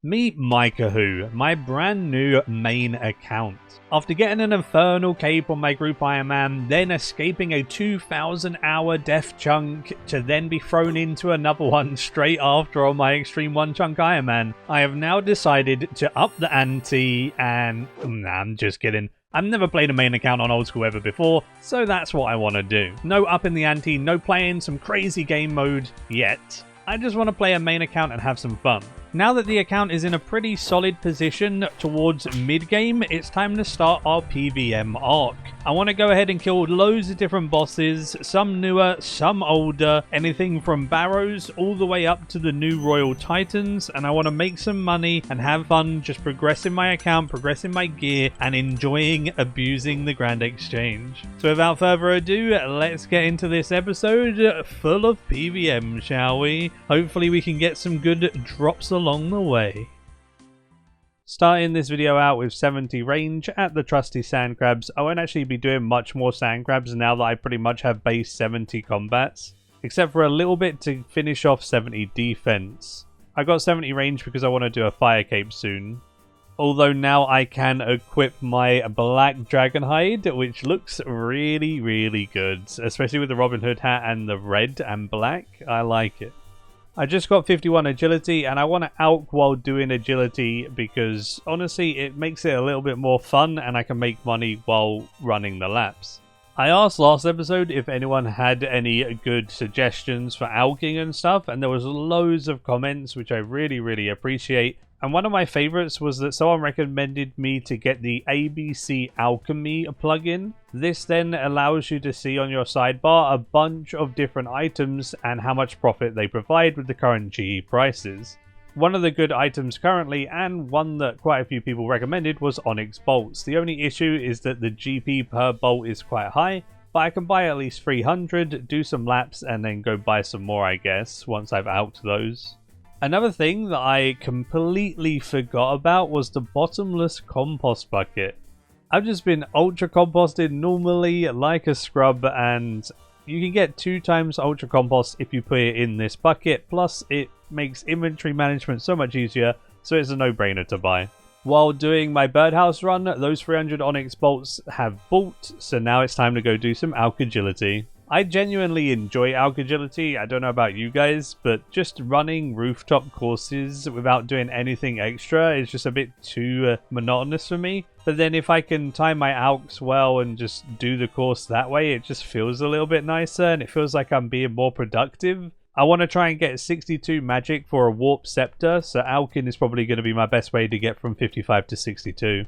Meet Maikeru, my brand new main account. After getting an infernal cape on my group Iron Man, then escaping a 2,000 hour death chunk to then be thrown into another one straight after on my extreme 1 chunk Iron Man, I have now decided to up the ante and... nah, I'm just kidding. I've never played a main account on old school ever before, so that's what I want to do. No up in the ante, no playing some crazy game mode yet. I just want to play a main account and have some fun. Now that the account is in a pretty solid position towards mid-game, it's time to start our PVM arc. I want to go ahead and kill loads of different bosses, some newer, some older, anything from Barrows all the way up to the new Royal Titans, and I want to make some money and have fun just progressing my account, progressing my gear, and enjoying abusing the Grand Exchange. So without further ado, let's get into this episode full of PVM, shall we? Hopefully we can get some good drops along the way. Starting this video out with 70 range at the trusty sand crabs. I won't actually be doing much more sand crabs now that I pretty much have base 70 combats, except for a little bit to finish off 70 defense. I got 70 range because I want to do a fire cape soon. Although now I can equip my black dragon hide, which looks really good, especially with the Robin Hood hat and the red and black. I like it. I just got 51 agility and I want to alch while doing agility because honestly it makes it a little bit more fun and I can make money while running the laps. I asked last episode if anyone had any good suggestions for alching and stuff, and there was loads of comments which I really appreciate. And one of my favorites was that someone recommended me to get the ABC Alchemy plugin. This then allows you to see on your sidebar a bunch of different items and how much profit they provide with the current GE prices. One of the good items currently, and one that quite a few people recommended, was Onyx Bolts. The only issue is that the GP per bolt is quite high, but I can buy at least 300, do some laps, and then go buy some more, I guess, once I've alched those. Another thing that I completely forgot about was the bottomless compost bucket. I've just been ultra composted normally like a scrub, and you can get 2 times ultra compost if you put it in this bucket, plus it makes inventory management so much easier, so it's a no-brainer to buy. While doing my birdhouse run, those 300 onyx bolts have bought, so now it's time to go do some alch agility. I genuinely enjoy alch agility. I don't know about you guys, but just running rooftop courses without doing anything extra is just a bit too monotonous for me. But then if I can time my alchs well and just do the course that way, it just feels a little bit nicer and it feels like I'm being more productive. I want to try and get 62 magic for a warp scepter, so alching is probably going to be my best way to get from 55 to 62.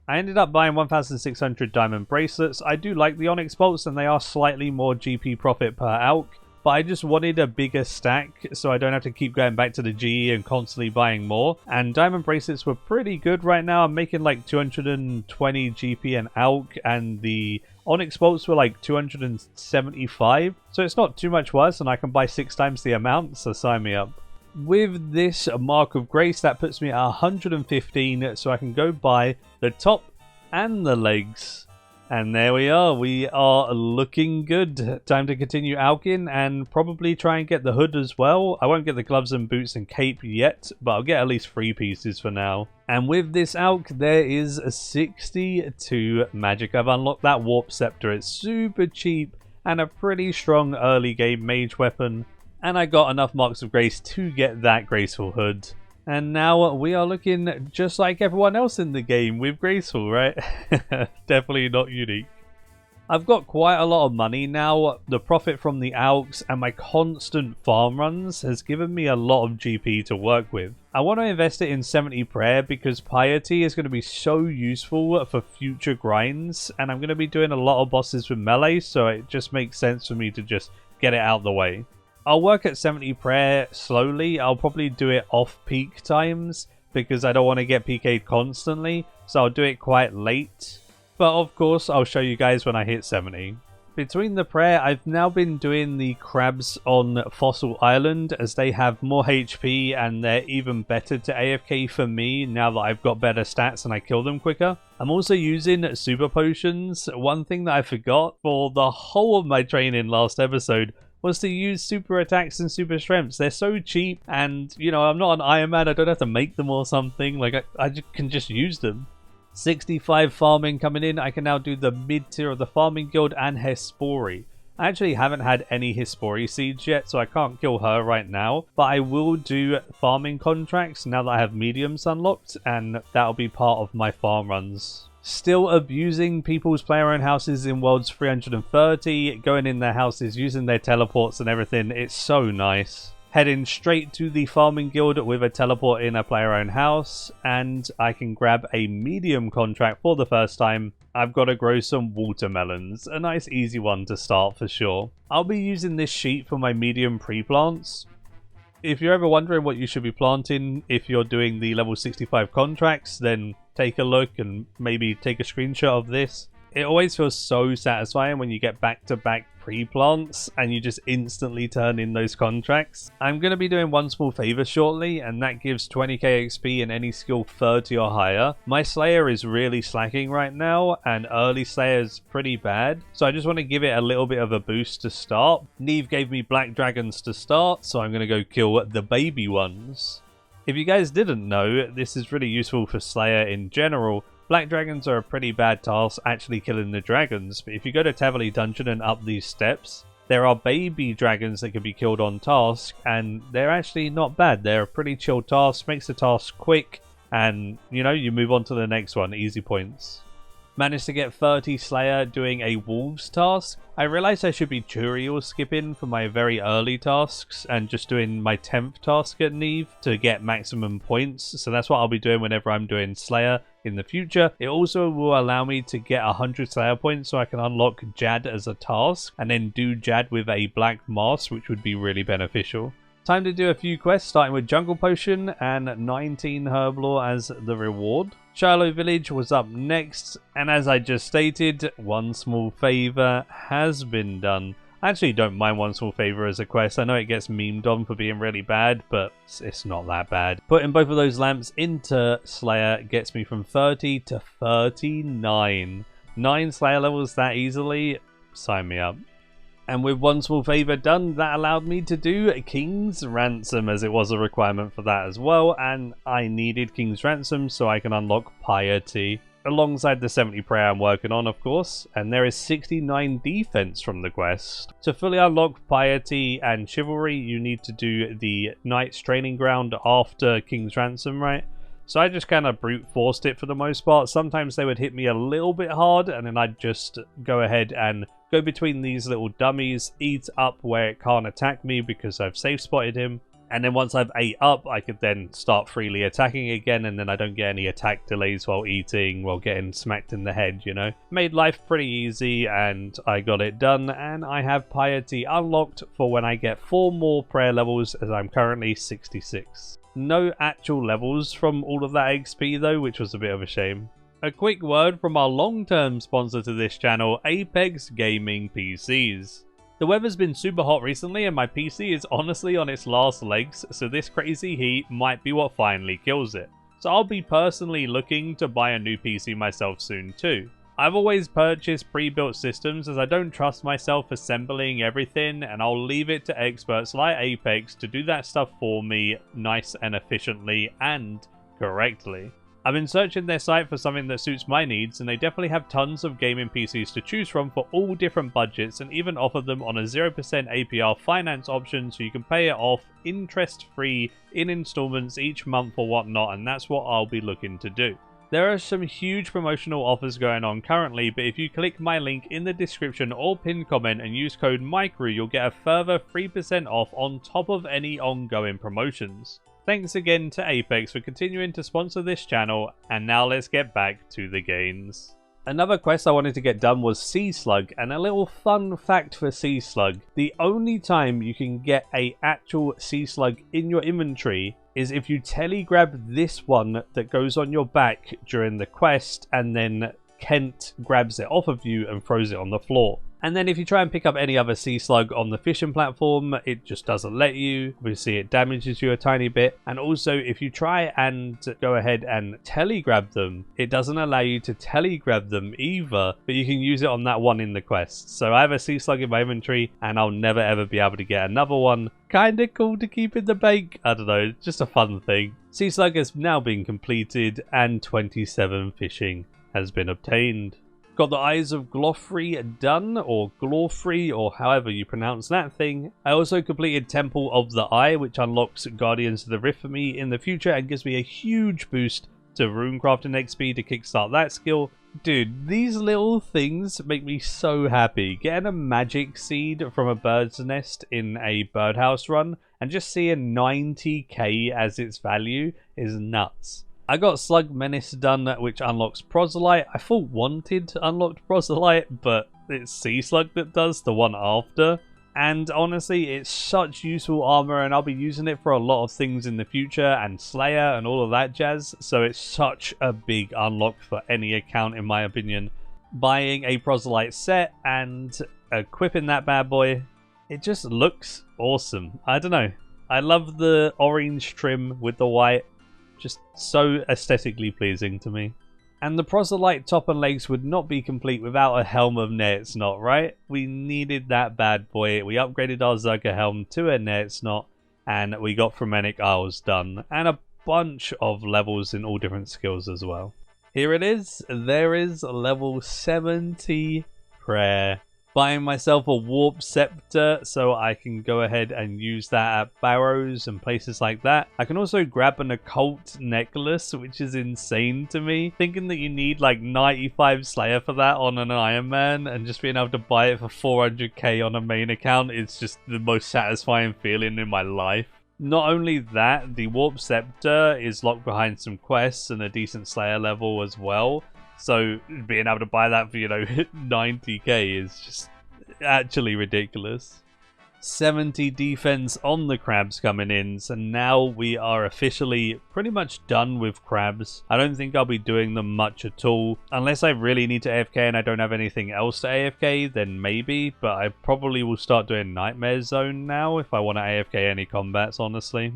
I ended up buying 1,600 diamond bracelets. I do like the onyx bolts and they are slightly more GP profit per alch, but I just wanted a bigger stack so I don't have to keep going back to the GE and constantly buying more. And diamond bracelets were pretty good right now. I'm making like 220 GP and alch, and the onyx bolts were like 275. So it's not too much worse and I can buy 6 times the amount, so sign me up. With this Mark of Grace, that puts me at 115, so I can go buy the top and the legs. And there we are looking good. Time to continue alching and probably try and get the hood as well. I won't get the gloves and boots and cape yet, but I'll get at least 3 pieces for now. And with this alch, there is 62 magic. I've unlocked that warp scepter. It's super cheap and a pretty strong early game mage weapon. And I got enough marks of grace to get that graceful hood. And now we are looking just like everyone else in the game with graceful, right? Definitely not unique. I've got quite a lot of money now. The profit from the alchs and my constant farm runs has given me a lot of GP to work with. I want to invest it in 70 prayer because piety is going to be so useful for future grinds. And I'm going to be doing a lot of bosses with melee, so it just makes sense for me to just get it out the way. I'll work at 70 prayer slowly. I'll probably do it off peak times because I don't want to get PK'd constantly, so I'll do it quite late. But of course, I'll show you guys when I hit 70. Between the prayer, I've now been doing the crabs on Fossil Island as they have more HP and they're even better to AFK for me now that I've got better stats and I kill them quicker. I'm also using super potions. One thing that I forgot for the whole of my training last episode was to use super attacks and super strengths. They're so cheap, and you know, I'm not an Iron Man, I don't have to make them or something. Like can just use them. 65 farming coming in. I can now do the mid tier of the farming guild and Hespori. I actually haven't had any Hespori seeds yet, so I can't kill her right now, but I will do farming contracts now that I have mediums unlocked, and that'll be part of my farm runs. Still abusing people's player-owned houses in Worlds 330, going in their houses, using their teleports and everything. It's so nice. Heading straight to the farming guild with a teleport in a player-owned house, and I can grab a medium contract for the first time. I've got to grow some watermelons, a nice easy one to start for sure. I'll be using this sheet for my medium pre-plants. If you're ever wondering what you should be planting if you're doing the level 65 contracts, then take a look and maybe take a screenshot of this. It always feels so satisfying when you get back-to-back pre-plants and you just instantly turn in those contracts. I'm going to be doing one small favor shortly, and that gives 20k XP in any skill 30 or higher. My Slayer is really slacking right now, and early Slayer is pretty bad, so I just want to give it a little bit of a boost to start. Neve gave me black dragons to start, so I'm going to go kill the baby ones. If you guys didn't know, this is really useful for Slayer in general. Black dragons are a pretty bad task actually killing the dragons, but if you go to Tavoli Dungeon and up these steps, there are baby dragons that can be killed on task, and they're actually not bad. They're a pretty chill task, makes the task quick, and you know, you move on to the next one, easy points. Managed to get 30 Slayer doing a Wolves task. I realised I should be Turiel skipping for my very early tasks and just doing my 10th task at Neve to get maximum points. So that's what I'll be doing whenever I'm doing Slayer in the future. It also will allow me to get 100 Slayer points so I can unlock Jad as a task and then do Jad with a black mask, which would be really beneficial. Time to do a few quests, starting with Jungle Potion and 19 Herblore as the reward. Shiloh Village was up next, and as I just stated, one small favour has been done. I actually don't mind one small favour as a quest. I know it gets memed on for being really bad, but it's not that bad. Putting both of those lamps into Slayer gets me from 30 to 39. 9 Slayer levels that easily? Sign me up. And with one small favour done, that allowed me to do King's Ransom, as it was a requirement for that as well, and I needed King's Ransom so I can unlock Piety, alongside the 70 prayer I'm working on, of course, and there is 69 defense from the quest. To fully unlock Piety and Chivalry, you need to do the Knight's Training Ground after King's Ransom, right? So I just kind of brute forced it for the most part. Sometimes they would hit me a little bit hard, and then I'd just go ahead and go between these little dummies, eat up where it can't attack me because I've safe spotted him. And then once I've ate up, I could then start freely attacking again, and then I don't get any attack delays while eating, while getting smacked in the head, you know. Made life pretty easy, and I got it done, and I have Piety unlocked for when I get 4 more prayer levels, as I'm currently 66. No actual levels from all of that XP though, which was a bit of a shame. A quick word from our long-term sponsor to this channel, Apex Gaming PCs. The weather's been super hot recently and my PC is honestly on its last legs, so this crazy heat might be what finally kills it. So I'll be personally looking to buy a new PC myself soon too. I've always purchased pre-built systems as I don't trust myself assembling everything, and I'll leave it to experts like Apex to do that stuff for me nice and efficiently and correctly. I've been searching their site for something that suits my needs, and they definitely have tons of gaming PCs to choose from for all different budgets, and even offer them on a 0% APR finance option so you can pay it off interest-free in installments each month or whatnot, and that's what I'll be looking to do. There are some huge promotional offers going on currently, but if you click my link in the description or pinned comment and use code Maikeru, you'll get a further 3% off on top of any ongoing promotions. Thanks again to Apex for continuing to sponsor this channel, and now let's get back to the gains. Another quest I wanted to get done was Sea Slug, and a little fun fact for Sea Slug. The only time you can get a actual Sea Slug in your inventory is if you telegrab this one that goes on your back during the quest, and then Kent grabs it off of you and throws it on the floor. And then if you try and pick up any other sea slug on the fishing platform, it just doesn't let you. Obviously it damages you a tiny bit. And also if you try and go ahead and telegrab them, it doesn't allow you to telegrab them either, but you can use it on that one in the quest. So I have a sea slug in my inventory and I'll never ever be able to get another one. Kinda cool to keep in the bank. I don't know, just a fun thing. Sea slug has now been completed and 27 fishing has been obtained. Got the Eyes of Glofrey done, or Glorfrey, or however you pronounce that thing. I also completed Temple of the Eye, which unlocks Guardians of the Rift for me in the future and gives me a huge boost to runecrafting XP to kickstart that skill. Dude, these little things make me so happy. Getting a magic seed from a bird's nest in a birdhouse run and just seeing 90k as its value is nuts. I got Slug Menace done, which unlocks Proselyte. I thought Wanted unlocked Proselyte, but it's Sea Slug that does, the one after. And honestly, it's such useful armor, and I'll be using it for a lot of things in the future, and Slayer and all of that jazz. So it's such a big unlock for any account, in my opinion. Buying a Proselyte set and equipping that bad boy, it just looks awesome. I don't know. I love the orange trim with the white. Just so aesthetically pleasing to me. And the Proselyte top and legs would not be complete without a Helm of Knot, right? We needed that bad boy. We upgraded our Zerga helm to a Knot, and we got Fremennik Isles done. And a bunch of levels in all different skills as well. Here it is. There is level 70 prayer. Buying myself a warp scepter so I can go ahead and use that at Barrows and places like that. I can also grab an occult necklace, which is insane to me. Thinking that you need like 95 Slayer for that on an Iron Man, and just being able to buy it for 400k on a main account is just the most satisfying feeling in my life. Not only that, the warp scepter is locked behind some quests and a decent Slayer level as well. So being able to buy that for, 90k is just actually ridiculous. 70 defense on the crabs coming in, so now we are officially pretty much done with crabs. I don't think I'll be doing them much at all. Unless I really need to AFK and I don't have anything else to AFK, then maybe. But I probably will start doing Nightmare Zone now if I want to AFK any combats, honestly.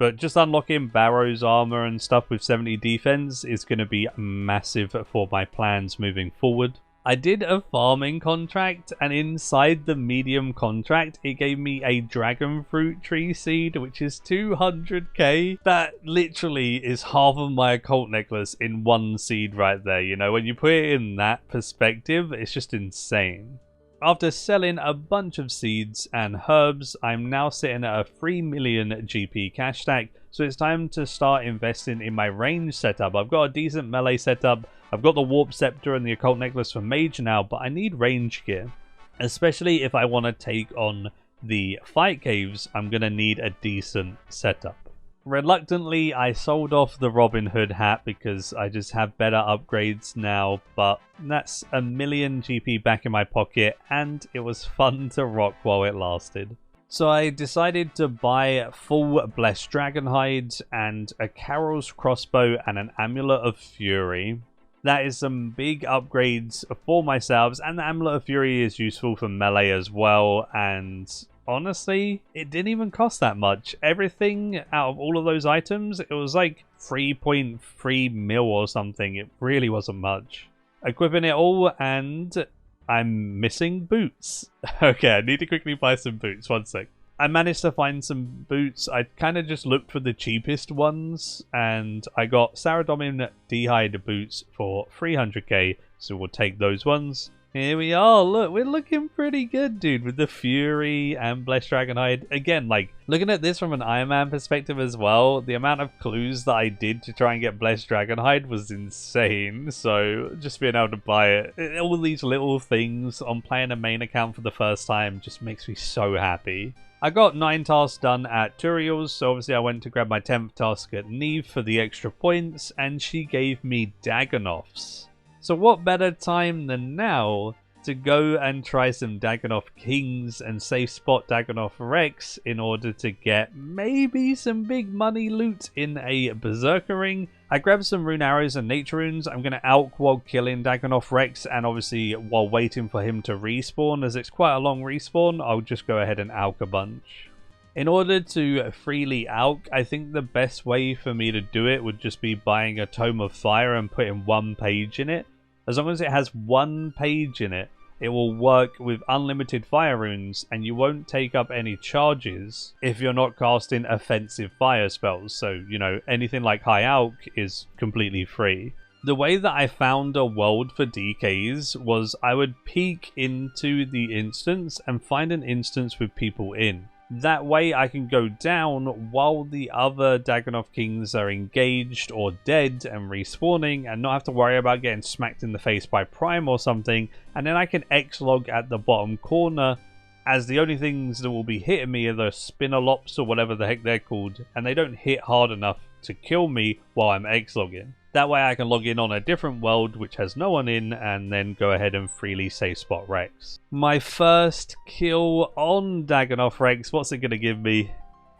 But just unlocking Barrows armor and stuff with 70 defense is going to be massive for my plans moving forward. I did a farming contract, and inside the medium contract, it gave me a dragon fruit tree seed, which is 200k. That literally is half of my occult necklace in one seed right there. When you put it in that perspective, it's just insane. After selling a bunch of seeds and herbs, I'm now sitting at a 3 million GP cash stack, so it's time to start investing in my range setup. I've got a decent melee setup, I've got the warp scepter and the occult necklace for mage now, but I need range gear. Especially if I want to take on the fight caves, I'm going to need a decent setup. Reluctantly, I sold off the Robin Hood hat because I just have better upgrades now, but that's a million GP back in my pocket, and it was fun to rock while it lasted. So I decided to buy full Blessed Dragonhide and a Carol's crossbow and an Amulet of Fury. That is some big upgrades for myself, and the Amulet of Fury is useful for melee as well, and honestly, it didn't even cost that much. Everything out of all of those items, it was like 3.3 mil or something. It really wasn't much. Equipping it all, and I'm missing boots. Okay, I need to quickly buy some boots. One sec. I managed to find some boots. I kind of just looked for the cheapest ones, and I got Saradomin D'hide boots for 300k, so we'll take those ones. Here we are. Look, we're looking pretty good, dude, with the Fury and Blessed Dragonhide. Again, like, looking at this from an Iron Man perspective as well, the amount of clues that I did to try and get Blessed Dragonhide was insane. So, just being able to buy it, all these little things on playing a main account for the first time just makes me so happy. I got 9 tasks done at Turiel's, so obviously I went to grab my 10th task at Neve for the extra points, and she gave me Dagannoths. So what better time than now to go and try some Dagannoth Kings and safe spot Dagannoth Rex in order to get maybe some big money loot in a Berserker ring. I grabbed some rune arrows and nature runes. I'm going to alch while killing Dagannoth Rex, and obviously while waiting for him to respawn, as it's quite a long respawn, I'll just go ahead and alch a bunch. In order to freely alch, I think the best way for me to do it would just be buying a Tome of Fire and putting 1 page in it. As long as it has 1 page in it, it will work with unlimited fire runes, and you won't take up any charges if you're not casting offensive fire spells. So, you know, anything like high alch is completely free. The way that I found a world for DKs was I would peek into the instance and find an instance with people in. That way I can go down while the other Dagannoth Kings are engaged or dead and respawning, and not have to worry about getting smacked in the face by Prime or something, and then I can X-log at the bottom corner, as the only things that will be hitting me are the Spinalops or whatever the heck they're called, and they don't hit hard enough to kill me while I'm X-logging. That way I can log in on a different world which has no one in, and then go ahead and freely safe spot Rex. My first kill on Dagannoth Rex, what's it going to give me?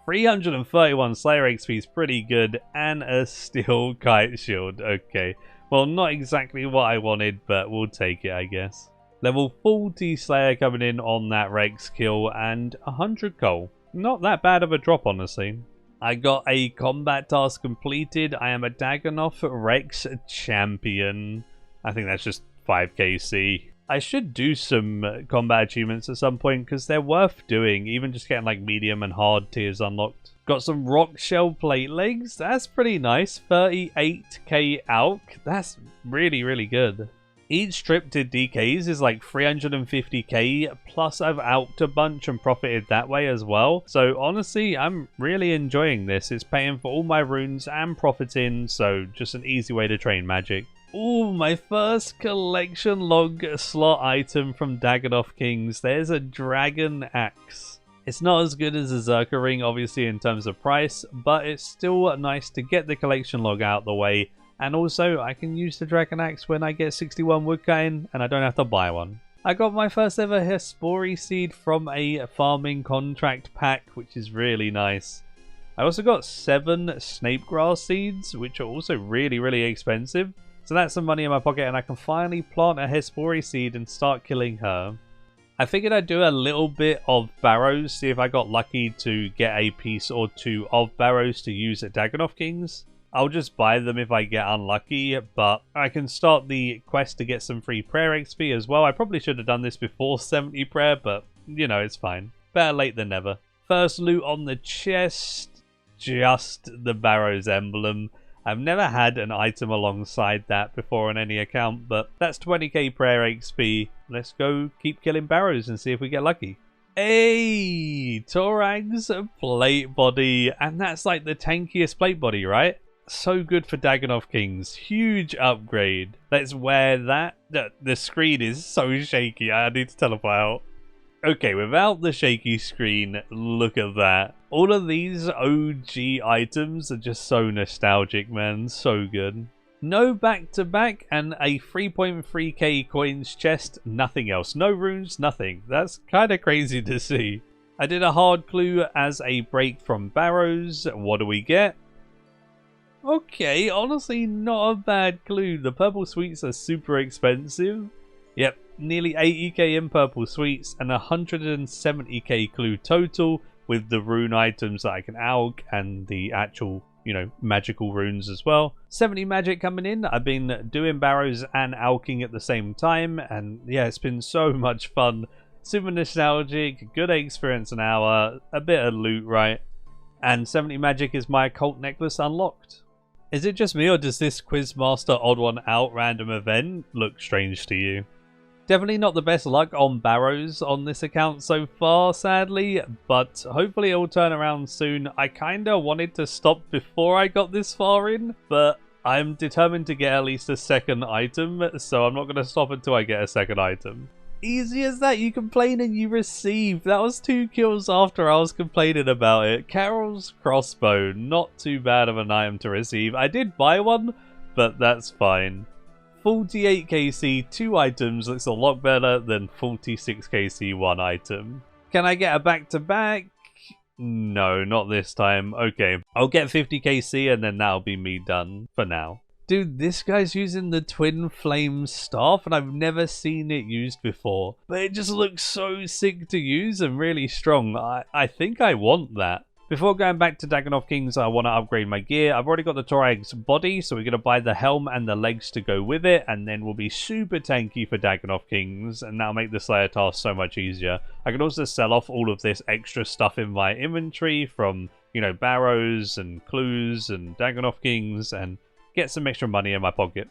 331 Slayer XP is pretty good, and a steel kite shield. Okay, well, not exactly what I wanted, but we'll take it, I guess. Level 40 Slayer coming in on that Rex kill, and 100 coal. Not that bad of a drop, honestly. I got a combat task completed. I am a Dagannoth Rex champion. I think that's just 5kc. I should do some combat achievements at some point because they're worth doing, even just getting like medium and hard tiers unlocked. Got some rock shell plate legs. That's pretty nice. 38k alch. That's really, really good. Each trip to DKs is like 350k, plus I've alched a bunch and profited that way as well. So honestly, I'm really enjoying this. It's paying for all my runes and profiting, so just an easy way to train magic. Ooh, my first collection log slot item from Dagannoth Kings. There's a dragon axe. It's not as good as a Zerka ring, obviously, in terms of price, but it's still nice to get the collection log out of the way. And also, I can use the Dragon Axe when I get 61 woodcutting, and I don't have to buy one. I got my first ever Hespori seed from a farming contract pack, which is really nice. I also got 7 Snapegrass seeds, which are also really, really expensive. So that's some money in my pocket, and I can finally plant a Hespori seed and start killing her. I figured I'd do a little bit of Barrows, see if I got lucky to get a piece or 2 of Barrows to use at Dagannoth Kings. I'll just buy them if I get unlucky, but I can start the quest to get some free prayer XP as well. I probably should have done this before 70 prayer, but, you know, it's fine. Better late than never. First loot on the chest, just the Barrows emblem. I've never had an item alongside that before on any account, but that's 20k prayer XP. Let's go keep killing Barrows and see if we get lucky. Hey, Torag's plate body, and that's like the tankiest plate body, right? So good for Dagannoth Kings. Huge upgrade. Let's wear that. The screen is so shaky. I need to teleport out. Okay, without the shaky screen, look at that. All of these OG items are just so nostalgic, man. So good. No back-to-back and a 3.3k coins chest. Nothing else. No runes, nothing. That's kind of crazy to see. I did a hard clue as a break from Barrows. What do we get? Okay, honestly, not a bad clue. The purple sweets are super expensive. Yep, nearly 80k in purple sweets and 170k clue total with the rune items that I can alch and the actual, you know, magical runes as well. 70 magic coming in. I've been doing Barrows and alching at the same time, and yeah, it's been so much fun. Super nostalgic, good experience an hour, a bit of loot, right? And 70 magic is my occult necklace unlocked. Is it just me, or does this Quizmaster Odd One Out random event look strange to you? Definitely not the best luck on Barrows on this account so far, sadly, but hopefully it will turn around soon. I kinda wanted to stop before I got this far in, but I'm determined to get at least a second item, so I'm not going to stop until I get a second item. Easy as that, you complain and you receive. That was 2 kills after I was complaining about it. Carol's crossbow, not too bad of an item to receive. I did buy one, but that's fine. 48 KC, 2 items looks a lot better than 46 KC, 1 item. Can I get a back-to-back? No, not this time. Okay, I'll get 50 KC and then that'll be me done for now. Dude, this guy's using the Twinflame Staff and I've never seen it used before. But it just looks so sick to use and really strong. I think I want that. Before going back to Dagannoth Kings, I want to upgrade my gear. I've already got the Torag's body, so we're going to buy the helm and the legs to go with it, and then we'll be super tanky for Dagannoth Kings, and that'll make the Slayer task so much easier. I can also sell off all of this extra stuff in my inventory from, you know, Barrows and Clues and Dagannoth Kings, and get some extra money in my pocket.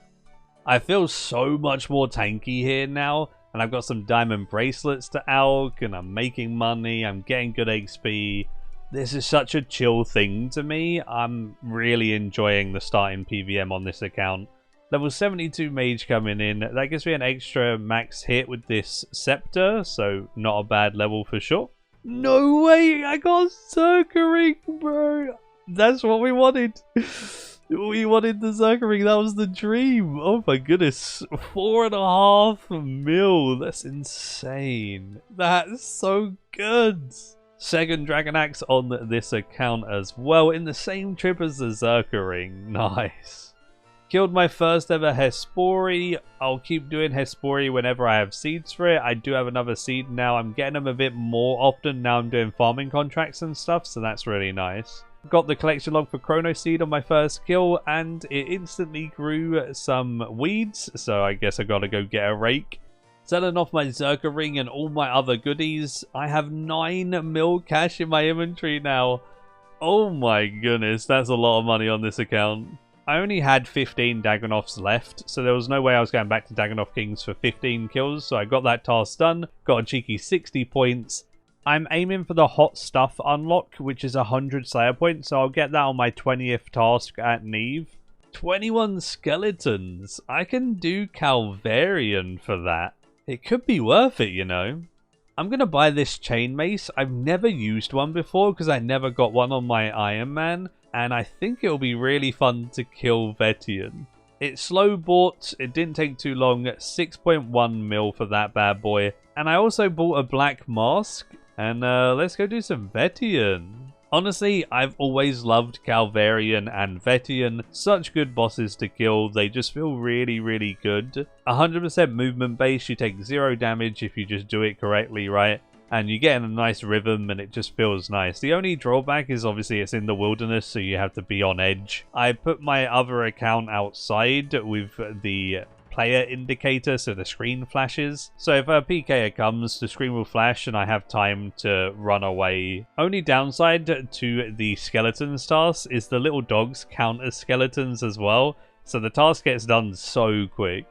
I feel so much more tanky here now, and I've got some diamond bracelets to alch, and I'm making money, I'm getting good XP. This is such a chill thing to me. I'm really enjoying the starting PVM on this account. Level 72 mage coming in. That gives me an extra max hit with this scepter, so not a bad level for sure. No way! I got Zerker ring, bro! That's what we wanted. We wanted the Zerker ring. That was the dream. Oh my goodness. 4.5 mil. That's insane. That's so good. Second Dragon Axe on this account as well, in the same trip as the Zerker ring. Nice. Killed my first ever Hespori. I'll keep doing Hespori whenever I have seeds for it. I do have another seed now. I'm getting them a bit more often now I'm doing farming contracts and stuff, so that's really nice. Got the collection log for Chrono Seed on my first kill, and it instantly grew some weeds, so I guess I gotta go get a rake. Selling off my Zerker ring and all my other goodies. I have 9 mil cash in my inventory now. Oh my goodness, that's a lot of money on this account. I only had 15 Dagannoths left, so there was no way I was going back to Dagannoth Kings for 15 kills, so I got that task done, got a cheeky 60 points. I'm aiming for the Hot Stuff unlock, which is 100 Slayer points, so I'll get that on my 20th task at Neve. 21 skeletons. I can do Calvarian for that. It could be worth it, you know. I'm going to buy this chain mace. I've never used one before because I never got one on my Iron Man. And I think it'll be really fun to kill Vetian. It's slow bought. It didn't take too long. 6.1 mil for that bad boy. And I also bought a black mask. And let's go do some Vetian. Honestly, I've always loved Calvarian and Vetian. Such good bosses to kill. They just feel really, really good. 100% movement base. You take 0 damage if you just do it correctly, right? And you get in a nice rhythm and it just feels nice. The only drawback is obviously it's in the wilderness, so you have to be on edge. I put my other account outside with the player indicator, so the screen flashes. So if a PKer comes, the screen will flash and I have time to run away. Only downside to the skeletons task is the little dogs count as skeletons as well. So the task gets done so quick.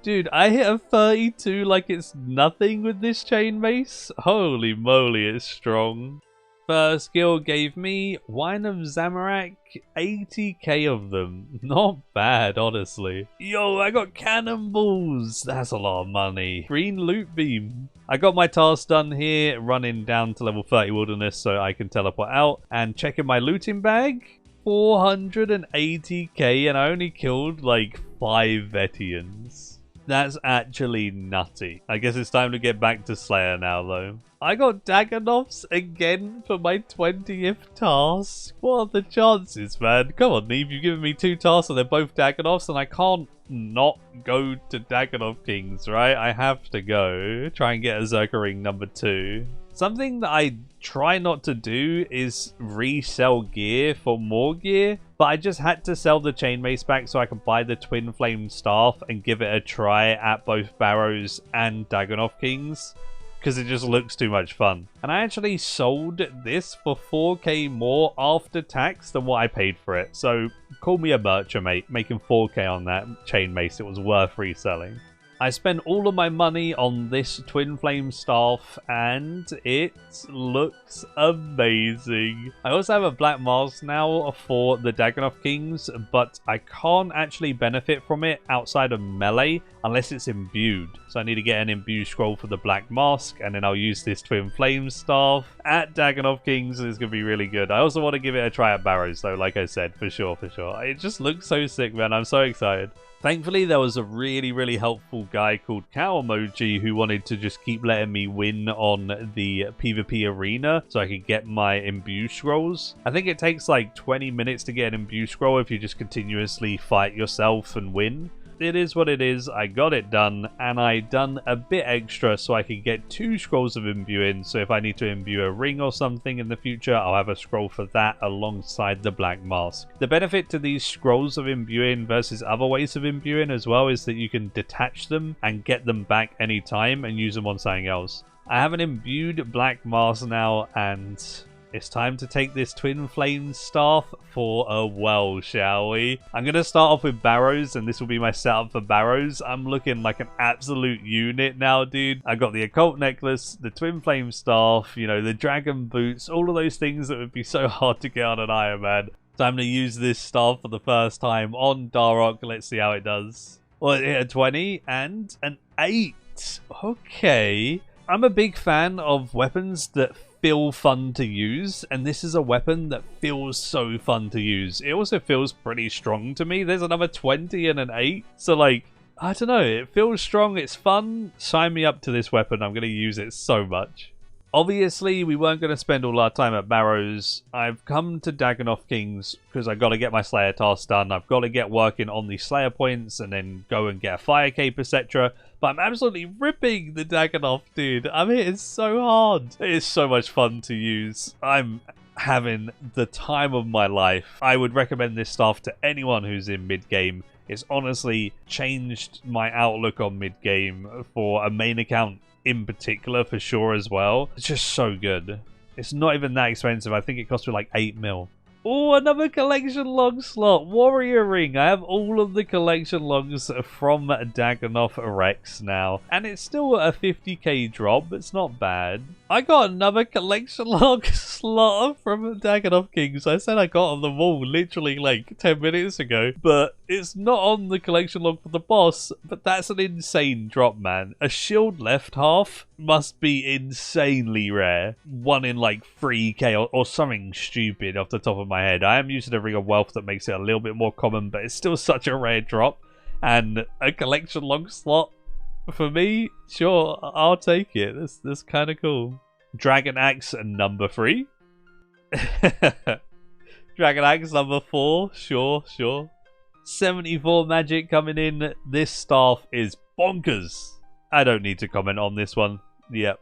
Dude, I hit a 32 like it's nothing with this chain mace. Holy moly, it's strong. First skill gave me Wine of Zamorak, 80k of them. Not bad, honestly. Yo, I got cannonballs. That's a lot of money. Green loot beam. I got my task done here, running down to level 30 wilderness so I can teleport out. And checking my looting bag. 480k and I only killed like 5 Vetians. That's actually nutty. I guess it's time to get back to Slayer now, though. I got Dagannoths again for my 20th task. What are the chances, man? Come on, Neve. You've given me 2 tasks and they're both Dagannoths, and I can't not go to Dagannoth Kings, right? I have to go. Try and get a Zerker ring number 2. Something that I try not to do is resell gear for more gear, but I just had to sell the chain mace back so I could buy the Twinflame Staff and give it a try at both Barrows and Dagannoth Kings, because it just looks too much fun. And I actually sold this for 4k more after tax than what I paid for it, so call me a merchant, mate. Making 4k on that chain mace, it was worth reselling. I spent all of my money on this Twinflame Staff and it looks amazing. I also have a black mask now for the Dagannoth Kings, but I can't actually benefit from it outside of melee unless it's imbued. So I need to get an imbued scroll for the black mask, and then I'll use this Twinflame Staff at Dagannoth Kings. It's going to be really good. I also want to give it a try at Barrows though, like I said, for sure. It just looks so sick, man. I'm so excited. Thankfully, there was a really helpful guy called Cow Emoji who wanted to just keep letting me win on the PvP arena so I could get my imbue scrolls. I think it takes like 20 minutes to get an imbue scroll if you just continuously fight yourself and win. It is what it is. I got it done, and I done a bit extra so I could get 2 scrolls of imbuing, so if I need to imbue a ring or something in the future, I'll have a scroll for that alongside the black mask. The benefit to these scrolls of imbuing versus other ways of imbuing as well is that you can detach them and get them back anytime and use them on something else. I have an imbued black mask now, and it's time to take this Twinflame Staff for a whirl, shall we? I'm going to start off with Barrows, and this will be my setup for Barrows. I'm looking like an absolute unit now, dude. I got the Occult Necklace, the Twinflame Staff, you know, the Dragon Boots, all of those things that would be so hard to get on an Iron Man. So I'm going to use this staff for the first time on Darrock. Let's see how it does. Well, it hit a 20 and an 8. Okay. I'm a big fan of weapons that feel fun to use, and this is a weapon that feels so fun to use. It also feels pretty strong to me. There's another 20 and an 8, so like, I don't know, it feels strong, it's fun. Sign me up to this weapon. I'm going to use it so much. Obviously, we weren't going to spend all our time at Barrows. I've come to Dagannoth Kings because I've got to get my Slayer task done. I've got to get working on the Slayer points and then go and get a Fire Cape, etc. But I'm absolutely ripping the Dagannoth, dude. I mean, it's so hard. It is so much fun to use. I'm having the time of my life. I would recommend this staff to anyone who's in mid-game. It's honestly changed my outlook on mid-game for a main account in particular, for sure, as well. It's just so good. It's not even that expensive. I think it cost me like 8 mil. Oh, another collection log slot. Warrior ring. I have all of the collection logs from Dagannoth Rex now. And it's still a 50k drop. It's not bad. I got another collection log slot from Dagannoth Kings. I said I got on them all literally like 10 minutes ago. But it's not on the collection log for the boss. But that's an insane drop, man. A shield left half must be insanely rare. 1 in like 3k or something stupid off the top of my head. I am using a Ring of Wealth that makes it a little bit more common, but it's still such a rare drop. And a collection log slot, for me, sure, I'll take it. That's kind of cool. Dragon Axe number 3. Dragon Axe number 4, sure. 74 magic coming in. This staff is bonkers. I don't need to comment on this one. Yep.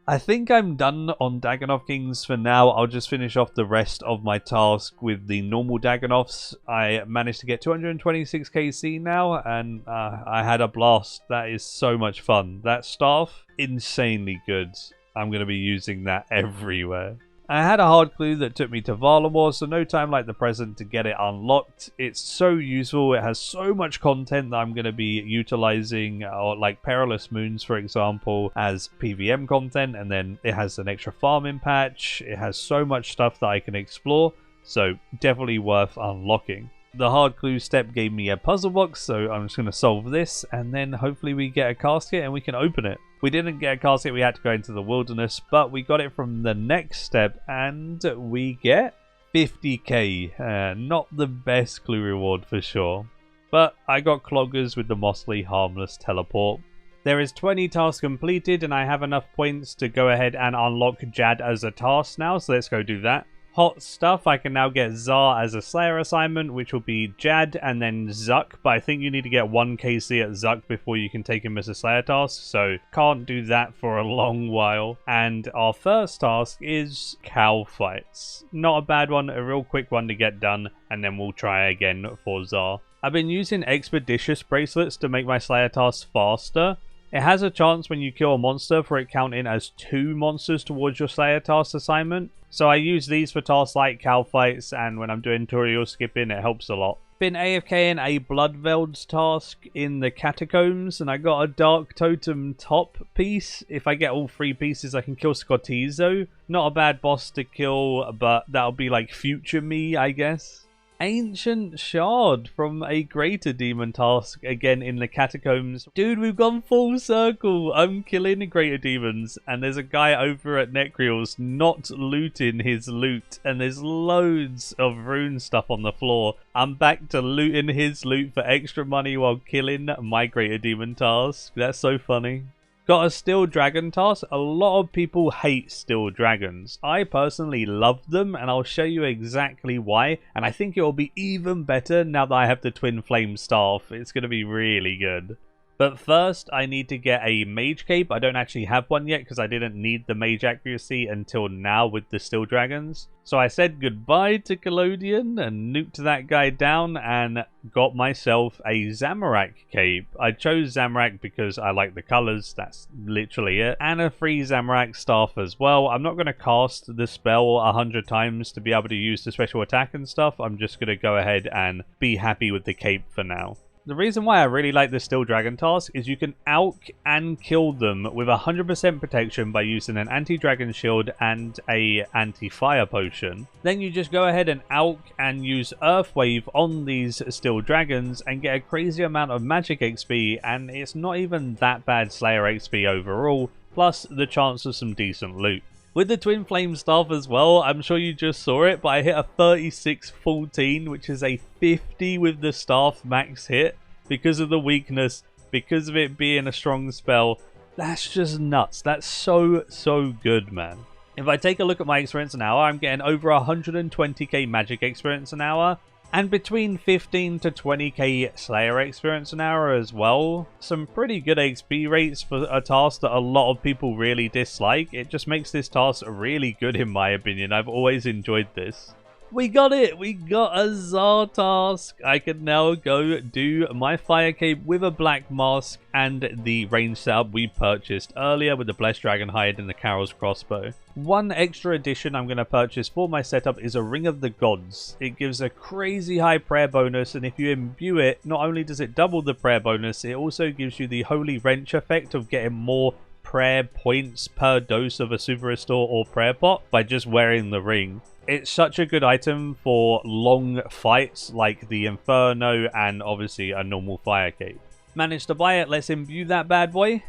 I think I'm done on Dagannoth Kings for now. I'll just finish off the rest of my task with the normal Dagannoths. I managed to get 226 KC now, and I had a blast. That is so much fun. That staff, insanely good. I'm going to be using that everywhere. I had a hard clue that took me to Varlamore, so no time like the present to get it unlocked. It's so useful. It has so much content that I'm going to be utilizing, or like Perilous Moons, for example, as PVM content, and then it has an extra farming patch. It has so much stuff that I can explore, so definitely worth unlocking. The hard clue step gave me a puzzle box, so I'm just going to solve this, and then hopefully we get a casket and we can open it. We didn't get a casket, we had to go into the wilderness, but we got it from the next step, and we get 50k. Not the best clue reward for sure. But I got Cloggers with the Mossly Harmless Teleport. There is 20 tasks completed, and I have enough points to go ahead and unlock Jad as a task now, so let's go do that. Hot stuff, I can now get Zar as a Slayer assignment, which will be Jad and then Zuck, but I think you need to get 1 KC at Zuck before you can take him as a Slayer task, so can't do that for a long while. And our first task is cow fights. Not a bad one, a real quick one to get done, and then we'll try again for Zar. I've been using Expeditious bracelets to make my Slayer tasks faster. It has a chance when you kill a monster for it counting as 2 monsters towards your Slayer task assignment. So I use these for tasks like cow fights, and when I'm doing tutorial skipping, it helps a lot. Been AFK in a Bloodvelds task in the Catacombs, and I got a Dark Totem top piece. If I get all 3 pieces, I can kill Scottizo. Not a bad boss to kill, but that'll be like future me, I guess. Ancient Shard from a Greater Demon task, again in the Catacombs. Dude, we've gone full circle. I'm killing Greater Demons, and there's a guy over at Necreal's not looting his loot, and there's loads of rune stuff on the floor. I'm back to looting his loot for extra money while killing my Greater Demon task. That's so funny. Got a Steel Dragon task. A lot of people hate Steel Dragons. I personally love them, and I'll show you exactly why. And I think it will be even better now that I have the Twinflame Staff. It's going to be really good. But first, I need to get a Mage Cape. I don't actually have one yet because I didn't need the Mage Accuracy until now with the Steel Dragons. So I said goodbye to Collodion and nuked that guy down and got myself a Zamorak Cape. I chose Zamorak because I like the colours, that's literally it. And a free Zamorak Staff as well. I'm not going to cast the spell 100 times to be able to use the special attack and stuff. I'm just going to go ahead and be happy with the cape for now. The reason why I really like the Steel Dragon task is you can AUK and kill them with 100% protection by using an anti-dragon shield and a anti-fire potion. Then you just go ahead and AUK and use Earth Wave on these Steel Dragons and get a crazy amount of magic XP, and it's not even that bad Slayer XP overall, plus the chance of some decent loot. With the Twinflame Staff as well, I'm sure you just saw it, but I hit a 36-14, which is a 50 with the staff max hit. Because of the weakness, because of it being a strong spell, that's just nuts. That's so good, man. If I take a look at my experience an hour, I'm getting over 120k magic experience an hour. And between 15 to 20k Slayer experience an hour as well. Some pretty good XP rates for a task that a lot of people really dislike. It just makes this task really good in my opinion. I've always enjoyed this. We got it! We got a Tsar task! I can now go do my Fire Cape with a Black Mask and the range setup we purchased earlier with the Blessed Dragon Hide and the Carol's Crossbow. One extra addition I'm going to purchase for my setup is a Ring of the Gods. It gives a crazy high prayer bonus, and if you imbue it, not only does it double the prayer bonus, it also gives you the Holy Wrench effect of getting more prayer points per dose of a Super Restore or Prayer Pot by just wearing the ring. It's such a good item for long fights like the Inferno and obviously a normal Fire Cape. Managed to buy it, let's imbue that bad boy.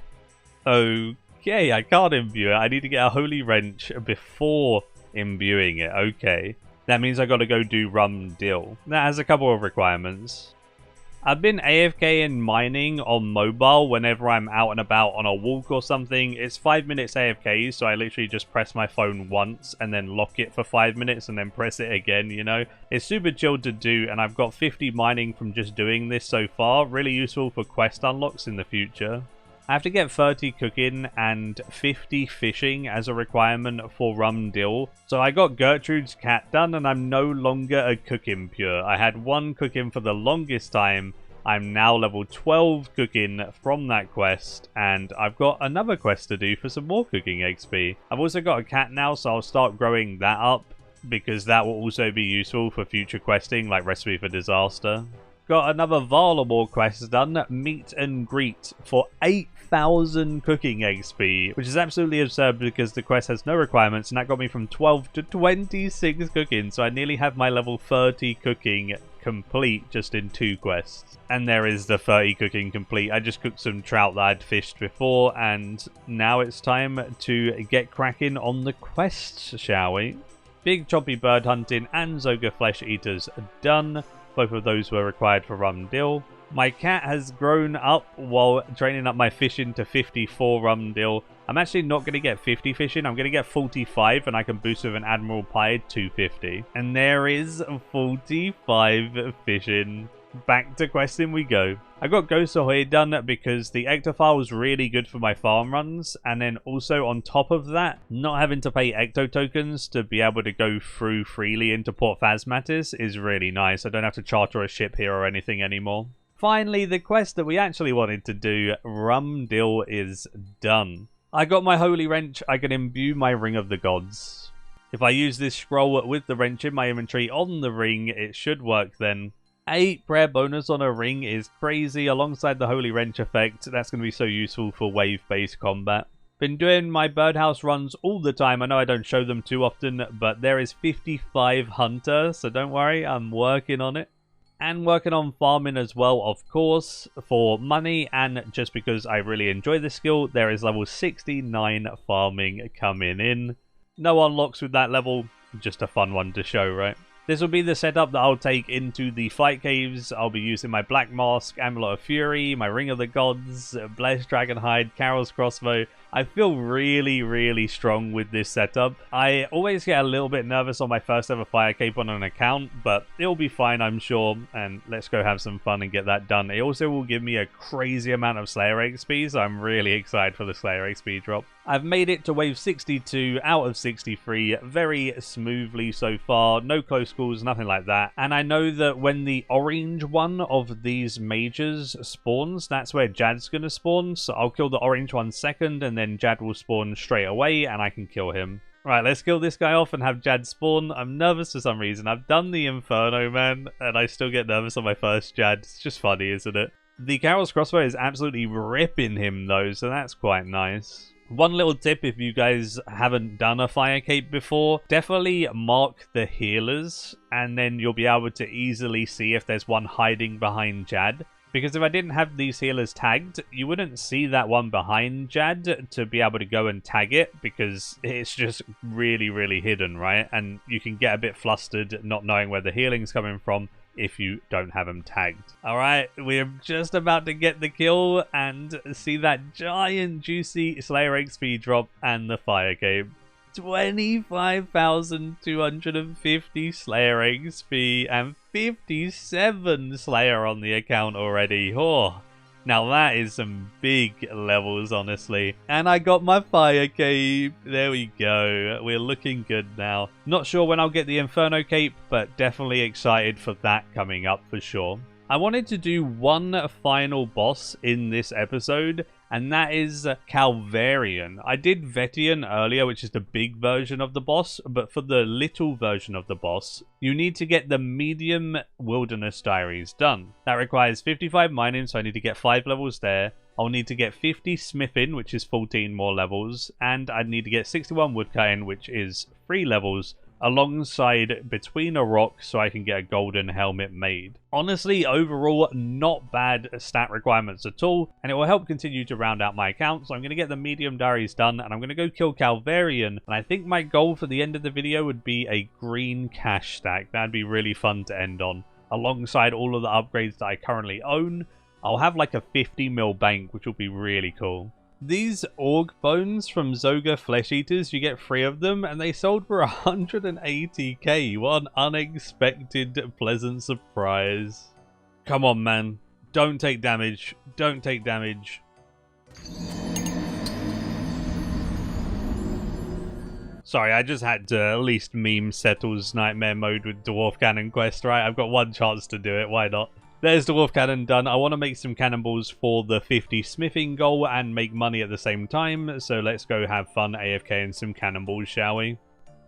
Okay, I can't imbue it. I need to get a Holy Wrench before imbuing it. Okay. That means I got to go do Rum Dill. That has a couple of requirements. I've been AFK and mining on mobile whenever I'm out and about on a walk or something. It's 5 minutes AFK, so I literally just press my phone once and then lock it for 5 minutes and then press it again, you know? It's super chill to do, and I've got 50 mining from just doing this so far. Really useful for quest unlocks in the future. I have to get 30 cooking and 50 fishing as a requirement for Rum Dill. So I got Gertrude's cat done and I'm no longer a cooking pure. I had one cooking for the longest time. I'm now level 12 cooking from that quest, and I've got another quest to do for some more cooking XP. I've also got a cat now, so I'll start growing that up because that will also be useful for future questing like Recipe for Disaster. Got another Varlamore quest done, Meet and Greet, for 8,000 cooking XP, which is absolutely absurd because the quest has no requirements, and that got me from 12 to 26 cooking, so I nearly have my level 30 cooking complete just in 2 quests. And there is the 30 cooking complete. I just cooked some trout that I'd fished before, and now it's time to get cracking on the quests, shall we? Big Choppy Bird Hunting and Zoga Flesh Eaters done. Both of those were required for Rum Dill. My cat has grown up while training up my fishing to 54 Rum Dill. I'm actually not going to get 50 fishing. I'm going to get 45 and I can boost with an Admiral Pie to 50. And there is 45 fishing. Back to questing we go. I got Ghost Ahoy done because the Ectophile was really good for my farm runs, and then also on top of that, not having to pay Ecto tokens to be able to go through freely into Port Phasmatis is really nice. I don't have to charter a ship here or anything anymore. Finally, the quest that we actually wanted to do, Rum Dill, is done. I got my Holy Wrench. I can imbue my Ring of the Gods. If I use this scroll with the wrench in my inventory on the ring, it should work then. 8 prayer bonus on a ring is crazy alongside the Holy Wrench effect. That's going to be so useful for wave-based combat. Been doing my birdhouse runs all the time. I know I don't show them too often, but there is 55 hunter, so don't worry, I'm working on it. And working on farming as well, of course, for money, and just because I really enjoy the skill, there is level 69 farming coming in. No unlocks with that level, just a fun one to show, right? This will be the setup that I'll take into the fight caves. I'll be using my Black Mask, Amulet of Fury, my Ring of the Gods, Blessed Dragonhide, Carol's Crossbow. I feel really, really strong with this setup. I always get a little bit nervous on my first ever fire cape on an account, but it'll be fine, I'm sure. And let's go have some fun and get that done. It also will give me a crazy amount of Slayer XP, so I'm really excited for the Slayer XP drop. I've made it to wave 62 out of 63 very smoothly so far. No close calls, nothing like that. And I know that when the orange one of these mages spawns, that's where Jad's going to spawn. So I'll kill the orange one second, and then Jad will spawn straight away, and I can kill him. Right, let's kill this guy off and have Jad spawn. I'm nervous for some reason. I've done the Inferno, man, and I still get nervous on my first Jad. It's just funny, isn't it? The Carol's Crossbow is absolutely ripping him, though, so that's quite nice. One little tip, if you guys haven't done a fire cape before, definitely mark the healers, and then you'll be able to easily see if there's one hiding behind Jad. Because if I didn't have these healers tagged, you wouldn't see that one behind Jad to be able to go and tag it, because it's just really, really hidden, right? And you can get a bit flustered not knowing where the healing's coming from if you don't have them tagged. Alright, we're just about to get the kill and see that giant juicy Slayer XP drop and the fire cape. 25,250 Slayer XP and 57 Slayer on the account already. Oh, now that is some big levels, honestly. And I got my fire cape. There we go. We're looking good now. Not sure when I'll get the Inferno cape, but definitely excited for that coming up for sure. I wanted to do one final boss in this episode, and that is Calvarian. I did Vetian earlier, which is the big version of the boss, but for the little version of the boss, you need to get the medium Wilderness Diaries done. That requires 55 mining, so I need to get 5 levels there. I'll need to get 50 smithing, which is 14 more levels, and I need to get 61 woodcutting, which is 3 levels, alongside Between a Rock, so I can get a golden helmet made. Honestly, overall, not bad stat requirements at all, and it will help continue to round out my account. So I'm going to get the medium diaries done, and I'm going to go kill Calvarian, and I think my goal for the end of the video would be a green cash stack. That'd be really fun to end on. Alongside all of the upgrades that I currently own, I'll have like a 50 mil bank, which will be really cool. These org bones from Zoga Flesh Eaters, you get 3 of them, and they sold for 180k. What an unexpected, pleasant surprise. Come on, man. Don't take damage. Don't take damage. Sorry, I just had to at least meme Settle's Nightmare mode with Dwarf Cannon Quest, right? I've got one chance to do it. Why not? There's the Dwarf Cannon done. I want to make some cannonballs for the 50 smithing goal and make money at the same time. So let's go have fun AFK and some cannonballs, shall we?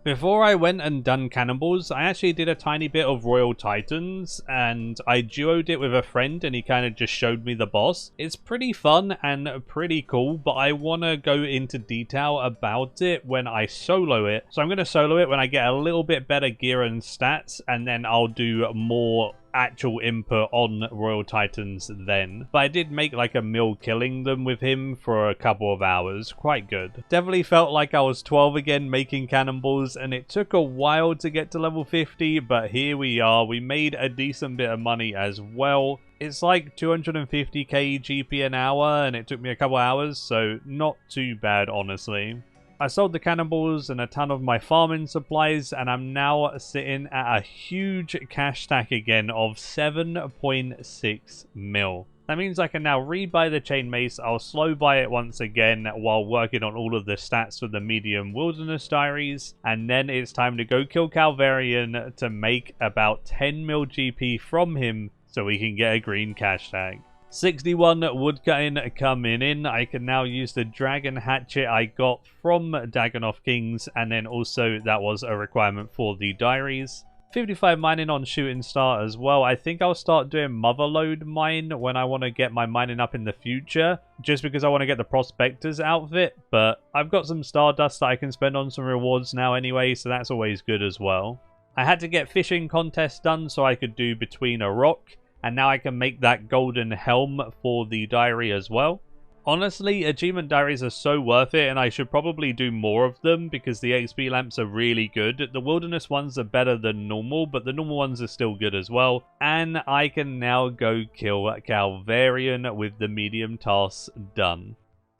Before I went and done cannonballs, I actually did a tiny bit of Royal Titans, and I duoed it with a friend, and he kind of just showed me the boss. It's pretty fun and pretty cool, but I want to go into detail about it when I solo it. So I'm going to solo it when I get a little bit better gear and stats, and then I'll do more actual input on Royal Titans then. But I did make like a meal killing them with him for a couple of hours. Quite good. Definitely felt like I was 12 again making cannonballs, and it took a while to get to level 50, but here we are. We made a decent bit of money as well. It's like 250k GP an hour, and it took me a couple hours, so not too bad, honestly. I sold the cannonballs and a ton of my farming supplies, and I'm now sitting at a huge cash stack again of 7.6 mil. That means I can now rebuy the chain mace. I'll slow buy it once again while working on all of the stats for the medium Wilderness Diaries, and then it's time to go kill Calvarian to make about 10 mil GP from him so we can get a green cash tag. 61 woodcutting coming in. I can now use the dragon hatchet I got from Dagannoth Kings, and then also that was a requirement for the diaries. 55 mining on shooting star as well. I think I'll start doing motherload mine when I want to get my mining up in the future, just because I want to get the prospector's outfit. But I've got some stardust that I can spend on some rewards now anyway, so that's always good as well. I had to get fishing contest done so I could do between a rock, and now I can make that golden helm for the diary as well. Honestly, achievement diaries are so worth it, and I should probably do more of them because the XP lamps are really good. The wilderness ones are better than normal, but the normal ones are still good as well. And I can now go kill Calvarian with the medium tasks done.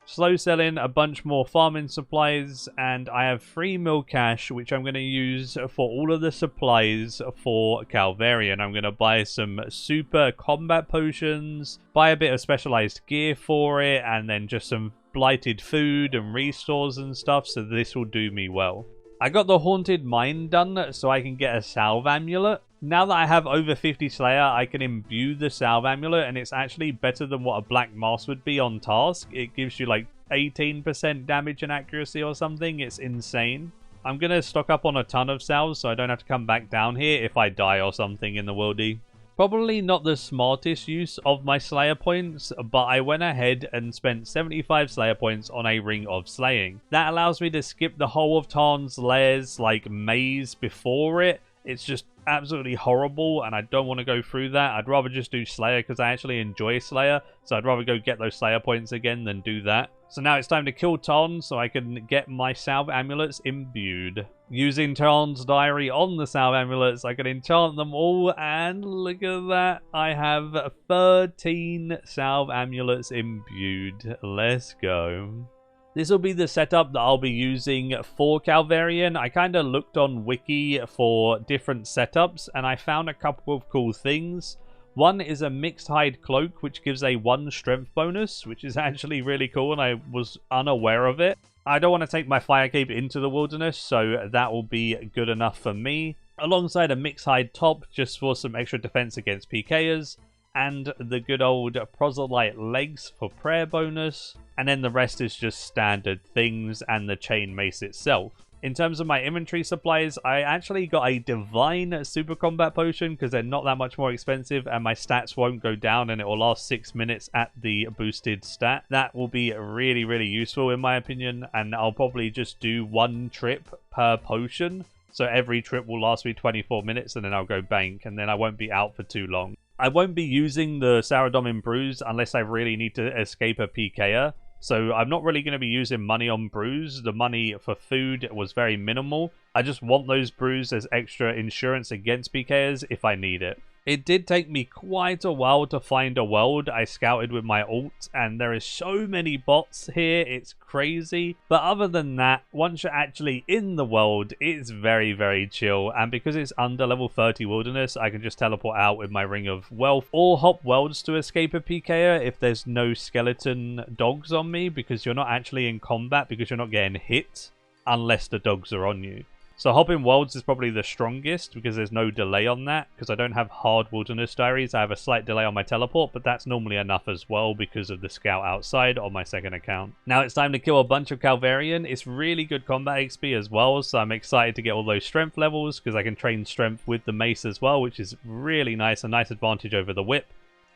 Slow selling a bunch more farming supplies, and I have 3 mil cash, which I'm going to use for all of the supplies for Calvarian. I'm going to buy some super combat potions, buy a bit of specialized gear for it, and then just some blighted food and restores and stuff, so this will do me well. I got the Haunted Mine done so I can get a Salve Amulet. Now that I have over 50 Slayer, I can imbue the Salve Amulet, and it's actually better than what a Black Mask would be on task. It gives you like 18% damage and accuracy or something. It's insane. I'm going to stock up on a ton of salves so I don't have to come back down here if I die or something in the worldy. Probably not the smartest use of my Slayer points, but I went ahead and spent 75 Slayer points on a Ring of Slaying. That allows me to skip the whole of Tarn's Lairs like maze before it. It's just absolutely horrible, and I don't want to go through that. I'd rather just do Slayer because I actually enjoy Slayer, so I'd rather go get those Slayer points again than do that. So now it's time to kill Tarn so I can get my Salve Amulets imbued. Using Tarn's Diary on the Salve Amulets, I can enchant them all, and look at that. I have 13 Salve Amulets imbued. Let's go. This will be the setup that I'll be using for Calvarian. I kind of looked on Wiki for different setups, and I found a couple of cool things. One is a mixed hide cloak, which gives a 1 strength bonus, which is actually really cool, and I was unaware of it. I don't want to take my fire cape into the wilderness, so that will be good enough for me. Alongside a mixed hide top, just for some extra defense against PKers, and the good old proselyte legs for prayer bonus, and then the rest is just standard things and the chain mace itself. In terms of my inventory supplies, I actually got a divine super combat potion because they're not that much more expensive, and my stats won't go down and it will last 6 minutes at the boosted stat. That will be really, really useful in my opinion, and I'll probably just do 1 trip per potion. So every trip will last me 24 minutes and then I'll go bank, and then I won't be out for too long. I won't be using the Saradomin Brews unless I really need to escape a PKer. So I'm not really going to be using money on brews. The money for food was very minimal. I just want those brews as extra insurance against PKers if I need it. It did take me quite a while to find a world. I scouted with my ult, and there is so many bots here, it's crazy. But other than that, once you're actually in the world, it's very, very chill. And because it's under level 30 wilderness, I can just teleport out with my Ring of Wealth, or hop worlds to escape a PKer if there's no skeleton dogs on me, because you're not actually in combat, because you're not getting hit unless the dogs are on you. So hopping worlds is probably the strongest because there's no delay on that, because I don't have hard wilderness diaries. I have a slight delay on my teleport, but that's normally enough as well because of the scout outside on my second account. Now it's time to kill a bunch of Calvarian. It's really good combat XP as well, so I'm excited to get all those strength levels because I can train strength with the mace as well, which is really nice, a nice advantage over the whip.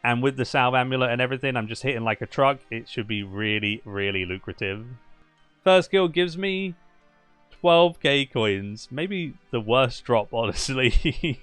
And with the Salve Amulet and everything, I'm just hitting like a truck. It should be really, really lucrative. First kill gives me 12k coins. Maybe the worst drop, honestly.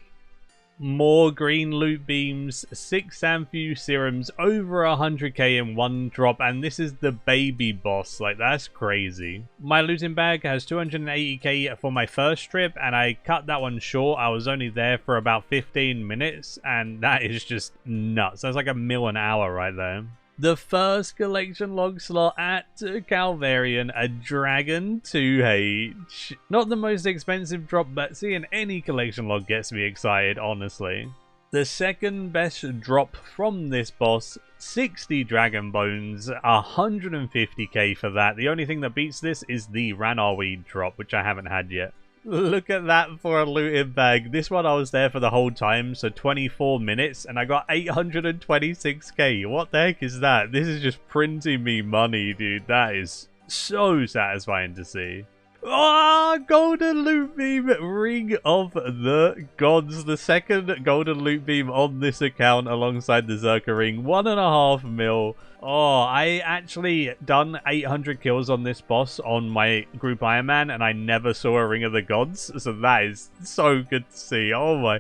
More green loot beams, 6 Amphu serums, over 100k in one drop, and this is the baby boss. Like, that's crazy. My looting bag has 280k for my first trip, and I cut that one short. I was only there for about 15 minutes, and that is just nuts. That's like a mil an hour right there. The first collection log slot at Calvarian, a Dragon 2H. Not the most expensive drop, but seeing any collection log gets me excited, honestly. The second best drop from this boss, 60 Dragon Bones, 150k for that. The only thing that beats this is the Ranarweed drop, which I haven't had yet. Look at that for a looted bag. This one I was there for the whole time, so 24 minutes, and I got 826k. What the heck is that? This is just printing me money, dude. That is so satisfying to see. Oh, golden loot beam, ring of the gods. The second golden loot beam on this account alongside the Zerka ring. 1.5 mil. Oh, I actually done 800 kills on this boss on my group Iron Man, and I never saw a ring of the gods. So that is so good to see. Oh my.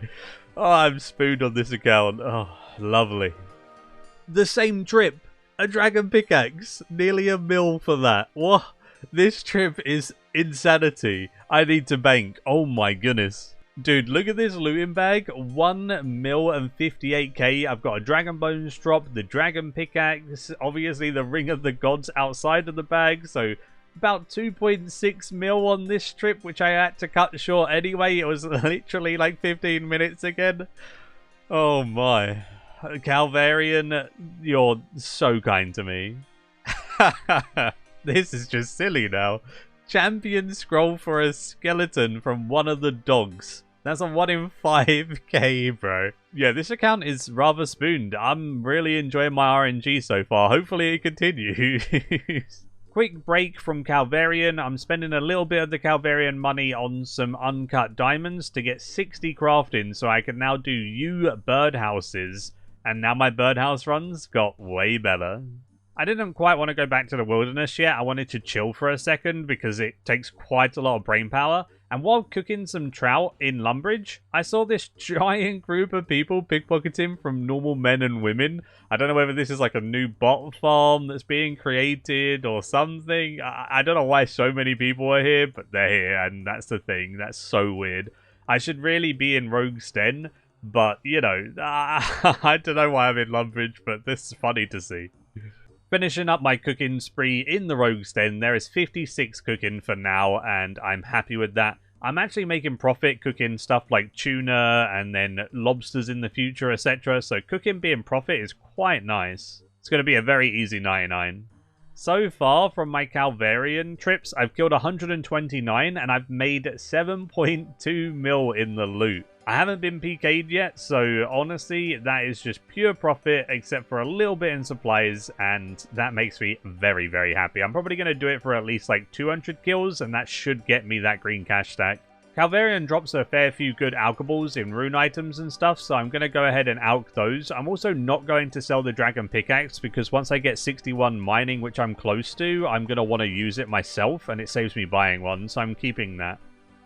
Oh, I'm spooned on this account. Oh, lovely. The same trip. A dragon pickaxe. Nearly a mil for that. What? This trip is insanity. I need to bank. Oh my goodness. Dude, look at this looting bag. 1 mil and 58k. I've got a dragon bones drop, the dragon pickaxe, obviously the ring of the gods outside of the bag. So about 2.6 mil on this trip, which I had to cut short anyway. It was literally like 15 minutes again. Oh my. Calvarian, you're so kind to me. This is just silly now. Champion scroll for a skeleton from one of the dogs. That's a 1 in 5k, bro. Yeah, this account is rather spooned. I'm really enjoying my RNG so far. Hopefully it continues. Quick break from Calvarian. I'm spending a little bit of the Calvarian money on some uncut diamonds to get 60 crafting so I can now do birdhouses. And now my birdhouse runs got way better. I didn't quite want to go back to the wilderness yet. I wanted to chill for a second because it takes quite a lot of brain power. And while cooking some trout in Lumbridge, I saw this giant group of people pickpocketing from normal men and women. I don't know whether this is like a new bot farm that's being created or something. I don't know why so many people are here, but they're here, and that's the thing. That's so weird. I should really be in Rogue's Den, but, you know, I don't know why I'm in Lumbridge, but this is funny to see. Finishing up my cooking spree in the Rogue's Den, there is 56 cooking for now, and I'm happy with that. I'm actually making profit cooking stuff like tuna and then lobsters in the future, etc. So cooking being profit is quite nice. It's going to be a very easy 99. So far from my Calvarian trips, I've killed 129 and I've made 7.2 mil in the loot. I haven't been PK'd yet, so honestly, that is just pure profit, except for a little bit in supplies, and that makes me very, very happy. I'm probably going to do it for at least like 200 kills, and that should get me that green cash stack. Calvarian drops a fair few good alchables in rune items and stuff, so I'm going to go ahead and alch those. I'm also not going to sell the dragon pickaxe, because once I get 61 mining, which I'm close to, I'm going to want to use it myself, and it saves me buying one, so I'm keeping that.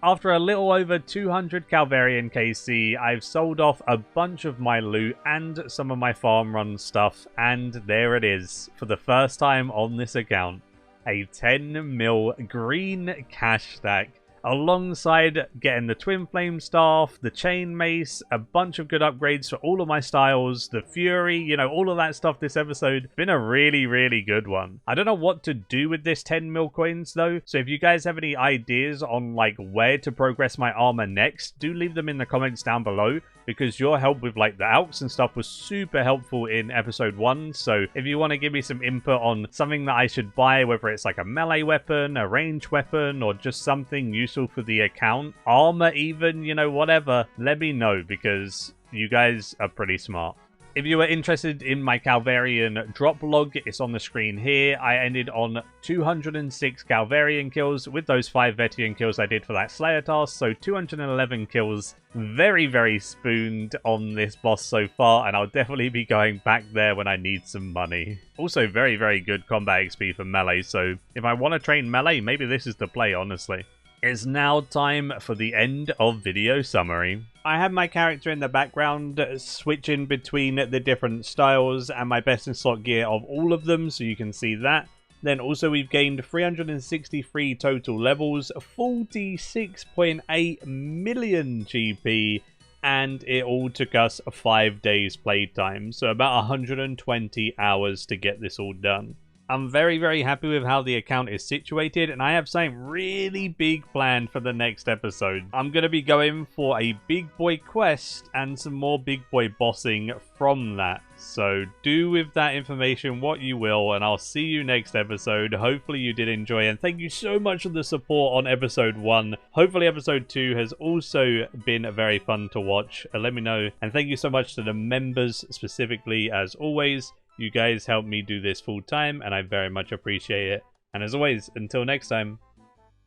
After a little over 200 Calvarian KC, I've sold off a bunch of my loot and some of my farm run stuff, and there it is, for the first time on this account, a 10 mil green cash stack, alongside getting the Twinflame Staff, the Chain Mace, a bunch of good upgrades for all of my styles, the Fury, you know, all of that stuff this episode. Been a really, really good one. I don't know what to do with this 10 mil coins though, so if you guys have any ideas on like where to progress my armor next, do leave them in the comments down below, because your help with like the alchs and stuff was super helpful in episode 1. So if you want to give me some input on something that I should buy, whether it's like a melee weapon, a ranged weapon, or just something useful for the account, armor even, you know, whatever, let me know, because you guys are pretty smart. If you are interested in my Calvarian drop log, it's on the screen here. I ended on 206 Calvarian kills with those 5 Vetian kills I did for that Slayer task, so 211 kills. Very, very spooned on this boss so far, and I'll definitely be going back there when I need some money. Also, very, very good combat XP for melee, so if I want to train melee, maybe this is the play, honestly. It's now time for the end of video summary. I have my character in the background switching between the different styles and my best in slot gear of all of them, so you can see that. Then also we've gained 363 total levels, 46.8 million GP, and it all took us 5 days playtime, so about 120 hours to get this all done. I'm very, very happy with how the account is situated, and I have something really big planned for the next episode. I'm going to be going for a big boy quest and some more big boy bossing from that. So do with that information what you will, and I'll see you next episode. Hopefully you did enjoy, and thank you so much for the support on episode 1. Hopefully episode 2 has also been very fun to watch. Let me know, and thank you so much to the members specifically as always. You guys help me do this full time, and I very much appreciate it. And as always, until next time,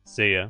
See ya.